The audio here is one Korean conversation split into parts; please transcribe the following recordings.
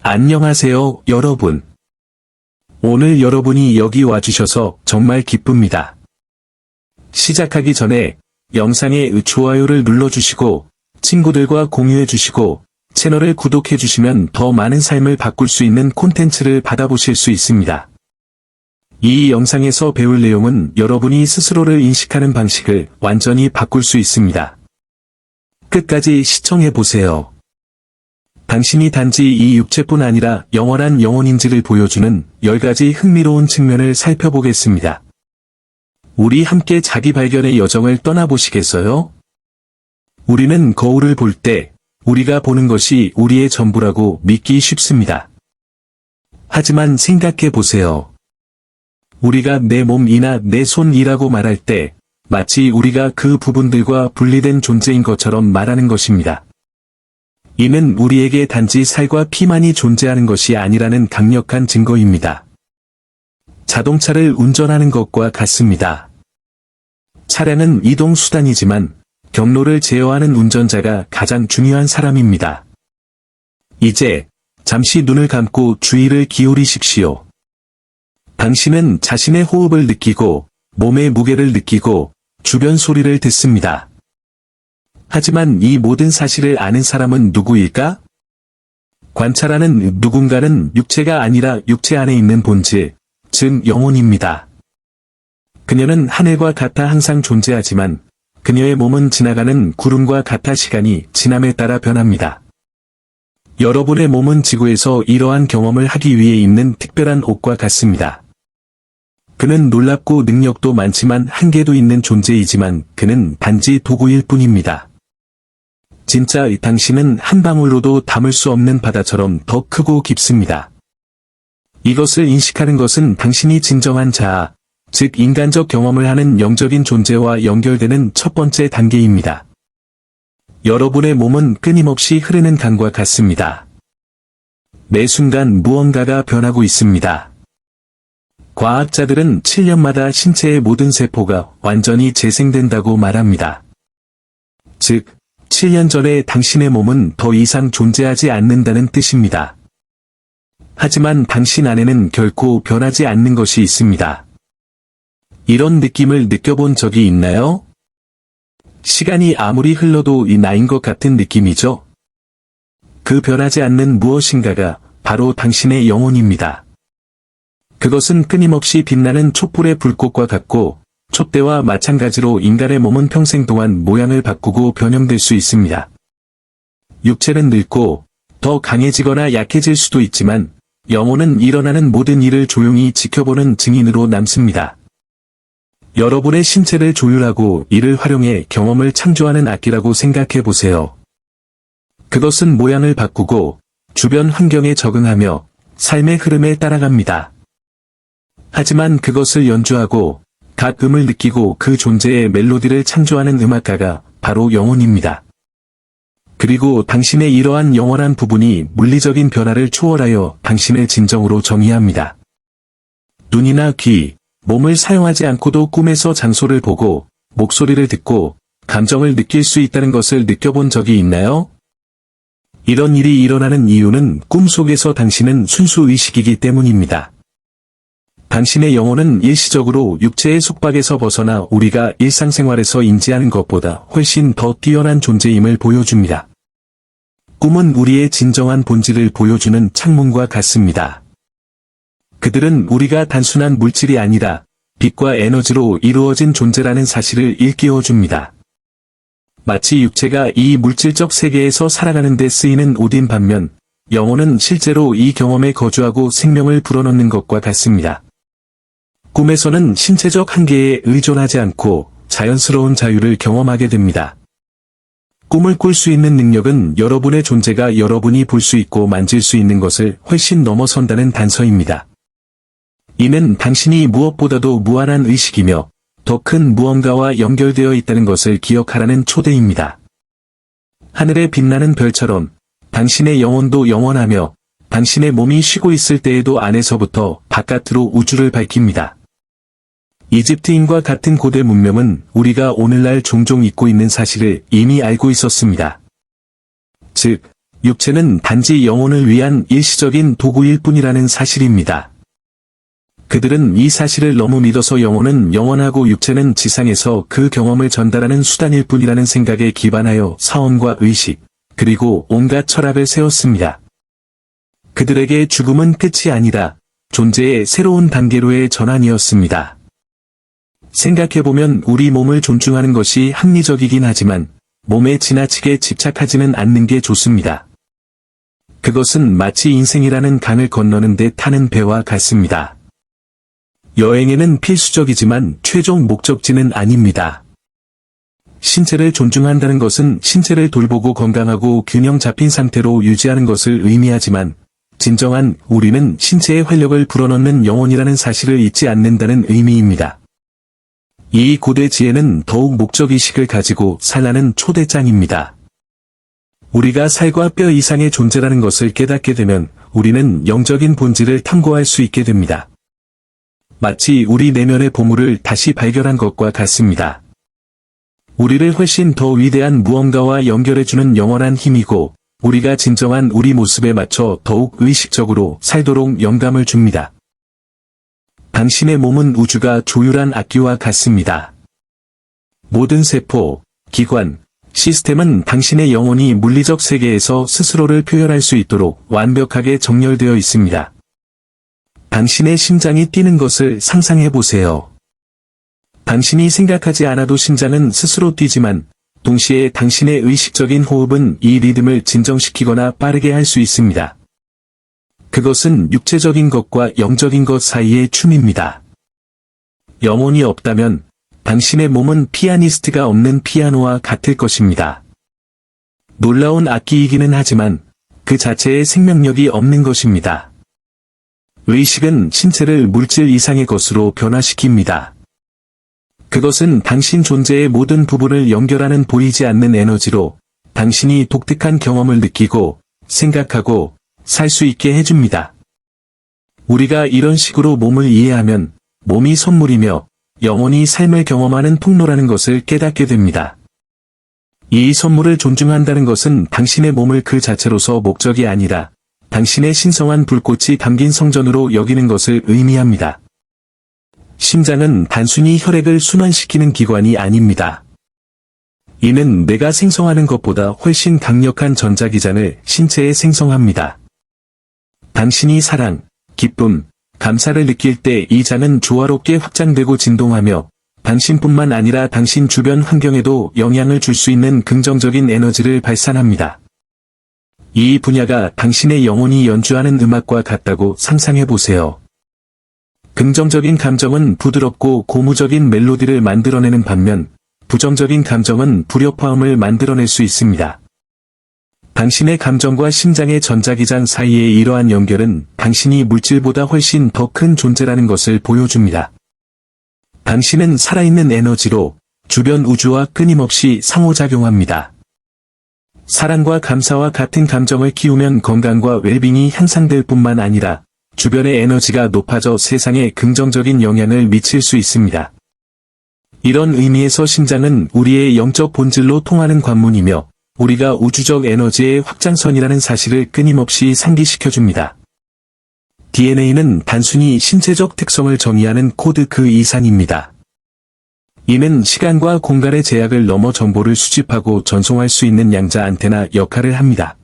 안녕하세요, 여러분. 오늘 여러분이 여기 와주셔서 정말 기쁩니다. 시작하기 전에 영상에 좋아요를 눌러주시고 친구들과 공유해주시고 채널을 구독해주시면 더 많은 삶을 바꿀 수 있는 콘텐츠를 받아보실 수 있습니다. 이 영상에서 배울 내용은 여러분이 스스로를 인식하는 방식을 완전히 바꿀 수 있습니다. 끝까지 시청해보세요. 당신이 단지 이 육체뿐 아니라 영원한 영혼인지를 보여주는 10가지 흥미로운 측면을 살펴보겠습니다. 우리 함께 자기 발견의 여정을 떠나보시겠어요? 우리는 거울을 볼 때 우리가 보는 것이 우리의 전부라고 믿기 쉽습니다. 하지만 생각해 보세요. 우리가 내 몸이나 내 손이라고 말할 때 마치 우리가 그 부분들과 분리된 존재인 것처럼 말하는 것입니다. 이는 우리에게 단지 살과 피만이 존재하는 것이 아니라는 강력한 증거입니다. 자동차를 운전하는 것과 같습니다. 차량은 이동수단이지만 경로를 제어하는 운전자가 가장 중요한 사람입니다. 이제 잠시 눈을 감고 주의를 기울이십시오. 당신은 자신의 호흡을 느끼고 몸의 무게를 느끼고 주변 소리를 듣습니다. 하지만 이 모든 사실을 아는 사람은 누구일까? 관찰하는 누군가는 육체가 아니라 육체 안에 있는 본질, 즉 영혼입니다. 그녀는 하늘과 같아 항상 존재하지만 그녀의 몸은 지나가는 구름과 같아 시간이 지남에 따라 변합니다. 여러분의 몸은 지구에서 이러한 경험을 하기 위해 입는 특별한 옷과 같습니다. 그는 놀랍고 능력도 많지만 한계도 있는 존재이지만 그는 단지 도구일 뿐입니다. 진짜 당신은 한 방울로도 담을 수 없는 바다처럼 더 크고 깊습니다. 이것을 인식하는 것은 당신이 진정한 자아, 즉 인간적 경험을 하는 영적인 존재와 연결되는 첫 번째 단계입니다. 여러분의 몸은 끊임없이 흐르는 강과 같습니다. 매 순간 무언가가 변하고 있습니다. 과학자들은 7년마다 신체의 모든 세포가 완전히 재생된다고 말합니다. 즉, 7년 전에 당신의 몸은 더 이상 존재하지 않는다는 뜻입니다. 하지만 당신 안에는 결코 변하지 않는 것이 있습니다. 이런 느낌을 느껴본 적이 있나요? 시간이 아무리 흘러도 이 나인 것 같은 느낌이죠? 그 변하지 않는 무엇인가가 바로 당신의 영혼입니다. 그것은 끊임없이 빛나는 촛불의 불꽃과 같고 촛대와 마찬가지로 인간의 몸은 평생 동안 모양을 바꾸고 변형될 수 있습니다. 육체는 늙고 더 강해지거나 약해질 수도 있지만 영혼은 일어나는 모든 일을 조용히 지켜보는 증인으로 남습니다. 여러분의 신체를 조율하고 이를 활용해 경험을 창조하는 악기라고 생각해 보세요. 그것은 모양을 바꾸고 주변 환경에 적응하며 삶의 흐름에 따라갑니다. 하지만 그것을 연주하고 각 음을 느끼고 그 존재의 멜로디를 창조하는 음악가가 바로 영혼입니다. 그리고 당신의 이러한 영원한 부분이 물리적인 변화를 초월하여 당신을 진정으로 정의합니다. 눈이나 귀, 몸을 사용하지 않고도 꿈에서 장소를 보고 목소리를 듣고 감정을 느낄 수 있다는 것을 느껴본 적이 있나요? 이런 일이 일어나는 이유는 꿈속에서 당신은 순수 의식이기 때문입니다. 당신의 영혼은 일시적으로 육체의 속박에서 벗어나 우리가 일상생활에서 인지하는 것보다 훨씬 더 뛰어난 존재임을 보여줍니다. 꿈은 우리의 진정한 본질을 보여주는 창문과 같습니다. 그들은 우리가 단순한 물질이 아니라 빛과 에너지로 이루어진 존재라는 사실을 일깨워줍니다. 마치 육체가 이 물질적 세계에서 살아가는 데 쓰이는 옷인 반면 영혼은 실제로 이 경험에 거주하고 생명을 불어넣는 것과 같습니다. 꿈에서는 신체적 한계에 의존하지 않고 자연스러운 자유를 경험하게 됩니다. 꿈을 꿀 수 있는 능력은 여러분의 존재가 여러분이 볼 수 있고 만질 수 있는 것을 훨씬 넘어선다는 단서입니다. 이는 당신이 무엇보다도 무한한 의식이며 더 큰 무언가와 연결되어 있다는 것을 기억하라는 초대입니다. 하늘에 빛나는 별처럼 당신의 영혼도 영원하며 당신의 몸이 쉬고 있을 때에도 안에서부터 바깥으로 우주를 밝힙니다. 이집트인과 같은 고대 문명은 우리가 오늘날 종종 잊고 있는 사실을 이미 알고 있었습니다. 즉, 육체는 단지 영혼을 위한 일시적인 도구일 뿐이라는 사실입니다. 그들은 이 사실을 너무 믿어서 영혼은 영원하고 육체는 지상에서 그 경험을 전달하는 수단일 뿐이라는 생각에 기반하여 사원과 의식, 그리고 온갖 철학을 세웠습니다. 그들에게 죽음은 끝이 아니라 존재의 새로운 단계로의 전환이었습니다. 생각해보면 우리 몸을 존중하는 것이 합리적이긴 하지만 몸에 지나치게 집착하지는 않는 게 좋습니다. 그것은 마치 인생이라는 강을 건너는 데 타는 배와 같습니다. 여행에는 필수적이지만 최종 목적지는 아닙니다. 신체를 존중한다는 것은 신체를 돌보고 건강하고 균형 잡힌 상태로 유지하는 것을 의미하지만 진정한 우리는 신체의 활력을 불어넣는 영혼이라는 사실을 잊지 않는다는 의미입니다. 이 고대 지혜는 더욱 목적의식을 가지고 살라는 초대장입니다. 우리가 살과 뼈 이상의 존재라는 것을 깨닫게 되면 우리는 영적인 본질을 탐구할 수 있게 됩니다. 마치 우리 내면의 보물을 다시 발견한 것과 같습니다. 우리를 훨씬 더 위대한 무언가와 연결해주는 영원한 힘이고 우리가 진정한 우리 모습에 맞춰 더욱 의식적으로 살도록 영감을 줍니다. 당신의 몸은 우주가 조율한 악기와 같습니다. 모든 세포, 기관, 시스템은 당신의 영혼이 물리적 세계에서 스스로를 표현할 수 있도록 완벽하게 정렬되어 있습니다. 당신의 심장이 뛰는 것을 상상해 보세요. 당신이 생각하지 않아도 심장은 스스로 뛰지만 동시에 당신의 의식적인 호흡은 이 리듬을 진정시키거나 빠르게 할 수 있습니다. 그것은 육체적인 것과 영적인 것 사이의 춤입니다. 영혼이 없다면 당신의 몸은 피아니스트가 없는 피아노와 같을 것입니다. 놀라운 악기이기는 하지만 그 자체에 생명력이 없는 것입니다. 의식은 신체를 물질 이상의 것으로 변화시킵니다. 그것은 당신 존재의 모든 부분을 연결하는 보이지 않는 에너지로 당신이 독특한 경험을 느끼고 생각하고 살 수 있게 해줍니다. 우리가 이런 식으로 몸을 이해하면 몸이 선물이며 영혼이 삶을 경험하는 통로라는 것을 깨닫게 됩니다. 이 선물을 존중한다는 것은 당신의 몸을 그 자체로서 목적이 아니라 당신의 신성한 불꽃이 담긴 성전으로 여기는 것을 의미합니다. 심장은 단순히 혈액을 순환시키는 기관이 아닙니다. 이는 내가 생성하는 것보다 훨씬 강력한 전자기장을 신체에 생성합니다. 당신이 사랑, 기쁨, 감사를 느낄 때 이 장은 조화롭게 확장되고 진동하며 당신뿐만 아니라 당신 주변 환경에도 영향을 줄 수 있는 긍정적인 에너지를 발산합니다. 이 분야가 당신의 영혼이 연주하는 음악과 같다고 상상해 보세요. 긍정적인 감정은 부드럽고 고무적인 멜로디를 만들어내는 반면 부정적인 감정은 불협화음을 만들어낼 수 있습니다. 당신의 감정과 심장의 전자기장 사이의 이러한 연결은 당신이 물질보다 훨씬 더 큰 존재라는 것을 보여줍니다. 당신은 살아있는 에너지로 주변 우주와 끊임없이 상호작용합니다. 사랑과 감사와 같은 감정을 키우면 건강과 웰빙이 향상될 뿐만 아니라 주변의 에너지가 높아져 세상에 긍정적인 영향을 미칠 수 있습니다. 이런 의미에서 심장은 우리의 영적 본질로 통하는 관문이며 우리가 우주적 에너지의 확장선이라는 사실을 끊임없이 상기시켜줍니다. DNA는 단순히 신체적 특성을 정의하는 코드 그 이상입니다. 이는 시간과 공간의 제약을 넘어 정보를 수집하고 전송할 수 있는 양자 안테나 역할을 합니다.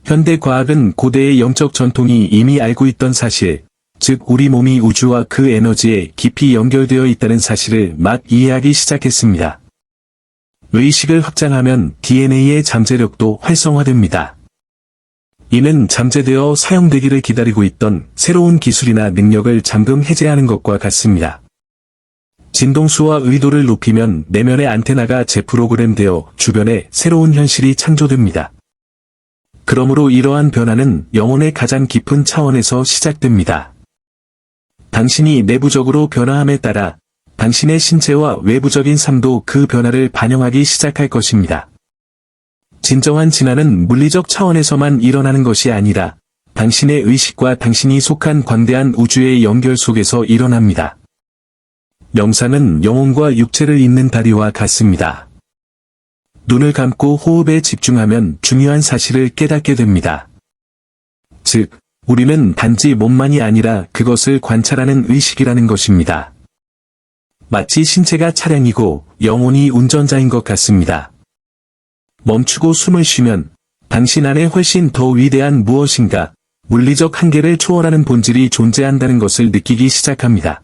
현대 과학은 고대의 영적 전통이 이미 알고 있던 사실, 즉 우리 몸이 우주와 그 에너지에 깊이 연결되어 있다는 사실을 막 이해하기 시작했습니다. 의식을 확장하면 DNA의 잠재력도 활성화됩니다. 이는 잠재되어 사용되기를 기다리고 있던 새로운 기술이나 능력을 잠금 해제하는 것과 같습니다. 진동수와 의도를 높이면 내면의 안테나가 재프로그램되어 주변에 새로운 현실이 창조됩니다. 그러므로 이러한 변화는 영혼의 가장 깊은 차원에서 시작됩니다. 당신이 내부적으로 변화함에 따라 당신의 신체와 외부적인 삶도 그 변화를 반영하기 시작할 것입니다. 진정한 진화는 물리적 차원에서만 일어나는 것이 아니라 당신의 의식과 당신이 속한 광대한 우주의 연결 속에서 일어납니다. 명상은 영혼과 육체를 잇는 다리와 같습니다. 눈을 감고 호흡에 집중하면 중요한 사실을 깨닫게 됩니다. 즉, 우리는 단지 몸만이 아니라 그것을 관찰하는 의식이라는 것입니다. 마치 신체가 차량이고 영혼이 운전자인 것 같습니다. 멈추고 숨을 쉬면 당신 안에 훨씬 더 위대한 무엇인가, 물리적 한계를 초월하는 본질이 존재한다는 것을 느끼기 시작합니다.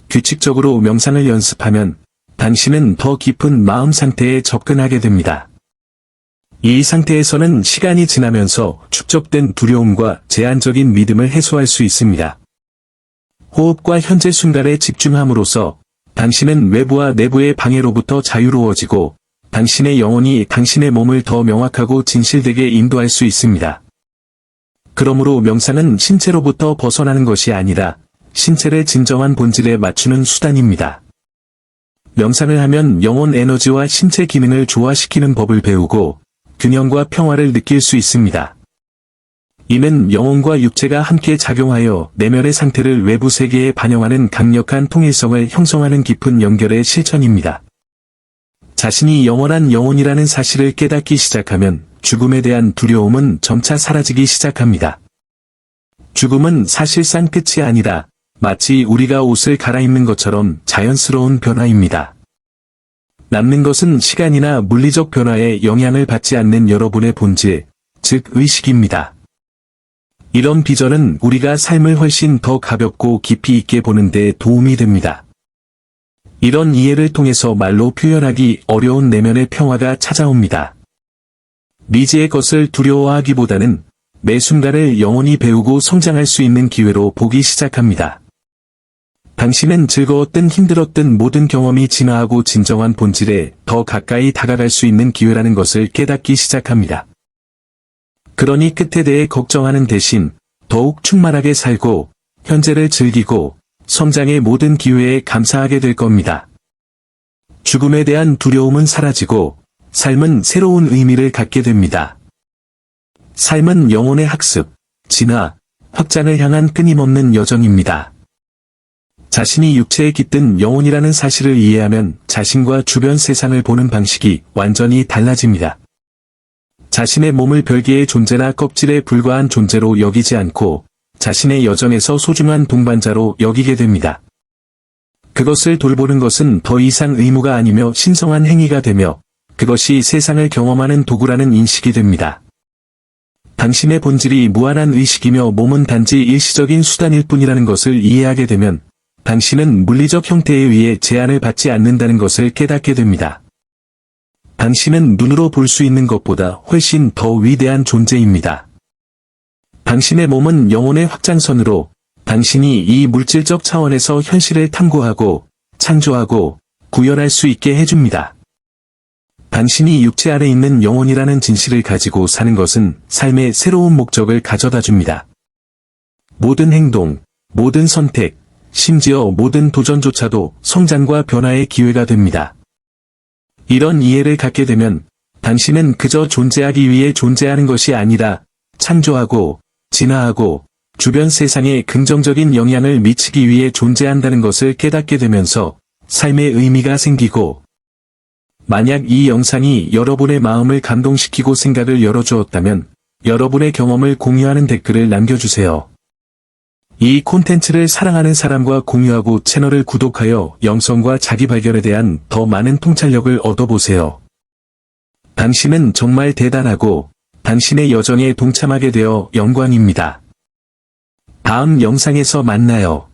규칙적으로 명상을 연습하면 당신은 더 깊은 마음 상태에 접근하게 됩니다. 이 상태에서는 시간이 지나면서 축적된 두려움과 제한적인 믿음을 해소할 수 있습니다. 호흡과 현재 순간에 집중함으로써 당신은 외부와 내부의 방해로부터 자유로워지고 당신의 영혼이 당신의 몸을 더 명확하고 진실되게 인도할 수 있습니다. 그러므로 명상은 신체로부터 벗어나는 것이 아니라 신체를 진정한 본질에 맞추는 수단입니다. 명상을 하면 영혼 에너지와 신체 기능을 조화시키는 법을 배우고 균형과 평화를 느낄 수 있습니다. 이는 영혼과 육체가 함께 작용하여 내면의 상태를 외부 세계에 반영하는 강력한 통일성을 형성하는 깊은 연결의 실천입니다. 자신이 영원한 영혼이라는 사실을 깨닫기 시작하면 죽음에 대한 두려움은 점차 사라지기 시작합니다. 죽음은 사실상 끝이 아니라 마치 우리가 옷을 갈아입는 것처럼 자연스러운 변화입니다. 남는 것은 시간이나 물리적 변화에 영향을 받지 않는 여러분의 본질, 즉 의식입니다. 이런 비전은 우리가 삶을 훨씬 더 가볍고 깊이 있게 보는 데 도움이 됩니다. 이런 이해를 통해서 말로 표현하기 어려운 내면의 평화가 찾아옵니다. 미지의 것을 두려워하기보다는 매 순간을 영원히 배우고 성장할 수 있는 기회로 보기 시작합니다. 당신은 즐거웠든 힘들었든 모든 경험이 진화하고 진정한 본질에 더 가까이 다가갈 수 있는 기회라는 것을 깨닫기 시작합니다. 그러니 끝에 대해 걱정하는 대신 더욱 충만하게 살고 현재를 즐기고 성장의 모든 기회에 감사하게 될 겁니다. 죽음에 대한 두려움은 사라지고 삶은 새로운 의미를 갖게 됩니다. 삶은 영혼의 학습, 진화, 확장을 향한 끊임없는 여정입니다. 자신이 육체에 깃든 영혼이라는 사실을 이해하면 자신과 주변 세상을 보는 방식이 완전히 달라집니다. 자신의 몸을 별개의 존재나 껍질에 불과한 존재로 여기지 않고 자신의 여정에서 소중한 동반자로 여기게 됩니다. 그것을 돌보는 것은 더 이상 의무가 아니며 신성한 행위가 되며 그것이 세상을 경험하는 도구라는 인식이 됩니다. 당신의 본질이 무한한 의식이며 몸은 단지 일시적인 수단일 뿐이라는 것을 이해하게 되면 당신은 물리적 형태에 의해 제한을 받지 않는다는 것을 깨닫게 됩니다. 당신은 눈으로 볼 수 있는 것보다 훨씬 더 위대한 존재입니다. 당신의 몸은 영혼의 확장선으로 당신이 이 물질적 차원에서 현실을 탐구하고 창조하고 구현할 수 있게 해줍니다. 당신이 육체 안에 있는 영혼이라는 진실을 가지고 사는 것은 삶의 새로운 목적을 가져다 줍니다. 모든 행동, 모든 선택, 심지어 모든 도전조차도 성장과 변화의 기회가 됩니다. 이런 이해를 갖게 되면 당신은 그저 존재하기 위해 존재하는 것이 아니라 창조하고 진화하고 주변 세상에 긍정적인 영향을 미치기 위해 존재한다는 것을 깨닫게 되면서 삶의 의미가 생기고, 만약 이 영상이 여러분의 마음을 감동시키고 생각을 열어주었다면 여러분의 경험을 공유하는 댓글을 남겨주세요. 이 콘텐츠를 사랑하는 사람과 공유하고 채널을 구독하여 영성과 자기발견에 대한 더 많은 통찰력을 얻어보세요. 당신은 정말 대단하고 당신의 여정에 동참하게 되어 영광입니다. 다음 영상에서 만나요.